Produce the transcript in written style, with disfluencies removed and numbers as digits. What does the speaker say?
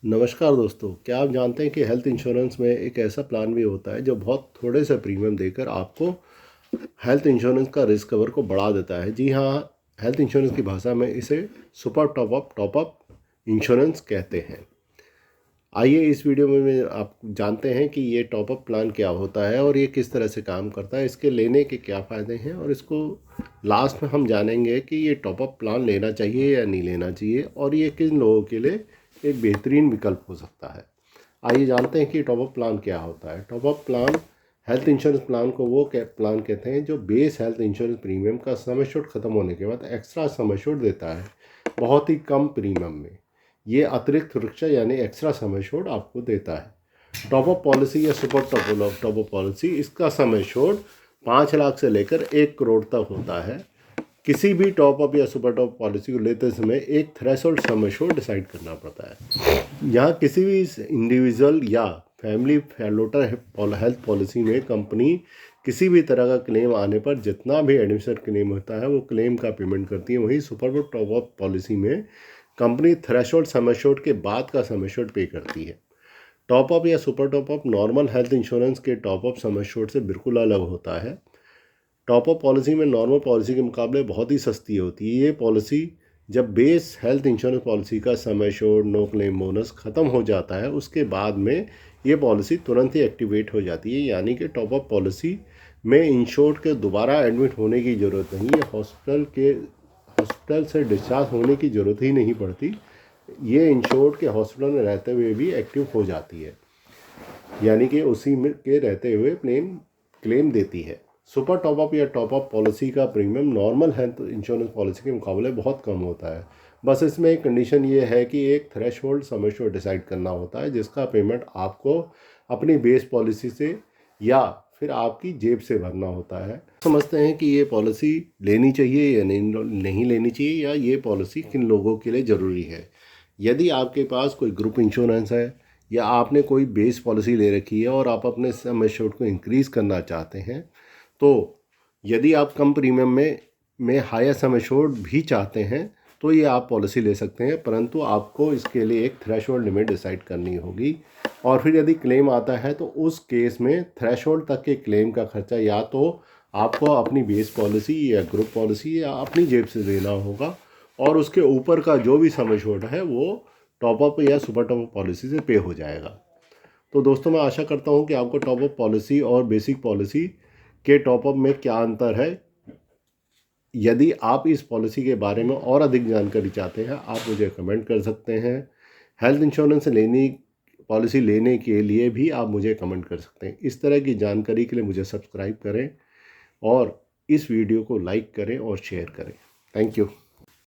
नमस्कार दोस्तों, क्या आप जानते हैं कि हेल्थ इंश्योरेंस में एक ऐसा प्लान भी होता है जो बहुत थोड़े से प्रीमियम देकर आपको हेल्थ इंश्योरेंस का रिस्क कवर को बढ़ा देता है। जी हाँ, हेल्थ इंश्योरेंस की भाषा में इसे सुपर टॉप अप इंश्योरेंस कहते हैं। आइए इस वीडियो में आप जानते हैं कि ये टॉपअप प्लान क्या होता है और ये किस तरह से काम करता है, इसके लेने के क्या फ़ायदे हैं और इसको लास्ट में हम जानेंगे कि ये टॉपअप प्लान लेना चाहिए या नहीं लेना चाहिए और ये किन लोगों के लिए एक बेहतरीन विकल्प हो सकता है। आइए जानते हैं कि टॉपअप प्लान क्या होता है। Top up plan health insurance plan को वो प्लान कहते हैं जो बेस हेल्थ इंश्योरेंस प्रीमियम का सम एश्योर्ड ख़त्म होने के बाद एक्स्ट्रा सम एश्योर्ड देता है, बहुत ही कम प्रीमियम में। ये अतिरिक्त सुरक्षा यानी एक्स्ट्रा सम एश्योर्ड आपको देता है। टॉपअप पॉलिसी या सुपर टॉपअप पॉलिसी, इसका सम एश्योर्ड 5 लाख से लेकर 1 करोड़ तक होता है। किसी भी टॉपअप या सुपर टॉप पॉलिसी को लेते समय एक थ्रेशोल्ड सम एश्योर्ड डिसाइड करना पड़ता है। यहाँ किसी भी इंडिविजुअल या फैमिली फ्लोटर हेल्थ पॉलिसी में कंपनी किसी भी तरह का क्लेम आने पर जितना भी एडमिशन क्लेम होता है वो क्लेम का पेमेंट करती है। वहीं सुपर टॉपअप पॉलिसी में कंपनी थ्रेशोल्ड सम एश्योर्ड के बाद का सम एश्योर्ड पे करती है। टॉपअप या super top up normal health insurance के टॉपअप सम एश्योर्ड से बिल्कुल अलग होता है। टॉपअप पॉलिसी में नॉर्मल पॉलिसी के मुकाबले बहुत ही सस्ती होती है। ये पॉलिसी जब बेस हेल्थ इंश्योरेंस पॉलिसी का sum assured no claim bonus ख़त्म हो जाता है, उसके बाद में ये पॉलिसी तुरंत ही एक्टिवेट हो जाती है। यानी कि टॉपअप पॉलिसी में इंश्योर्ड के दोबारा एडमिट होने की ज़रूरत नहीं है, हॉस्पिटल से डिस्चार्ज होने की ज़रूरत ही नहीं पड़ती। ये इंश्योर्ड के हॉस्पिटल में रहते हुए भी एक्टिव हो जाती है, यानी कि उसी में के रहते हुए क्लेम देती है। सुपर टॉपअप या टॉपअप पॉलिसी का premium normal health insurance policy के मुकाबले बहुत कम होता है। बस इसमें एक कंडीशन ये है कि एक थ्रेशोल्ड सम एश्योर्ड डिसाइड करना होता है, जिसका पेमेंट आपको अपनी बेस पॉलिसी से या फिर आपकी जेब से भरना होता है। समझते हैं कि ये पॉलिसी लेनी चाहिए या नहीं लेनी चाहिए, या ये पॉलिसी किन लोगों के लिए ज़रूरी है। यदि आपके पास कोई ग्रुप इंश्योरेंस है या आपने कोई बेस पॉलिसी ले रखी है और आप अपने सम एश्योर्ड को इंक्रीज़ करना चाहते हैं, तो यदि आप कम प्रीमियम में हायर सम एश्योर्ड भी चाहते हैं तो ये आप पॉलिसी ले सकते हैं, परंतु आपको इसके लिए एक थ्रेशोल्ड लिमिट डिसाइड करनी होगी। और फिर यदि क्लेम आता है तो उस केस में थ्रेशोल्ड तक के क्लेम का खर्चा या तो आपको अपनी बेस पॉलिसी या ग्रुप पॉलिसी या अपनी जेब से देना होगा, और उसके ऊपर का जो भी सम एश्योर्ड है वो टॉपअप या सुपर टॉपअप पॉलिसी से पे हो जाएगा। तो दोस्तों, मैं आशा करता हूँ कि आपको टॉपअप पॉलिसी और बेसिक पॉलिसी के टॉपअप में क्या अंतर है। यदि आप इस पॉलिसी के बारे में और अधिक जानकारी चाहते हैं, आप मुझे कमेंट कर सकते हैं। हेल्थ इंश्योरेंस पॉलिसी लेने के लिए भी आप मुझे कमेंट कर सकते हैं। इस तरह की जानकारी के लिए मुझे सब्सक्राइब करें और इस वीडियो को लाइक करें और शेयर करें। Thank you.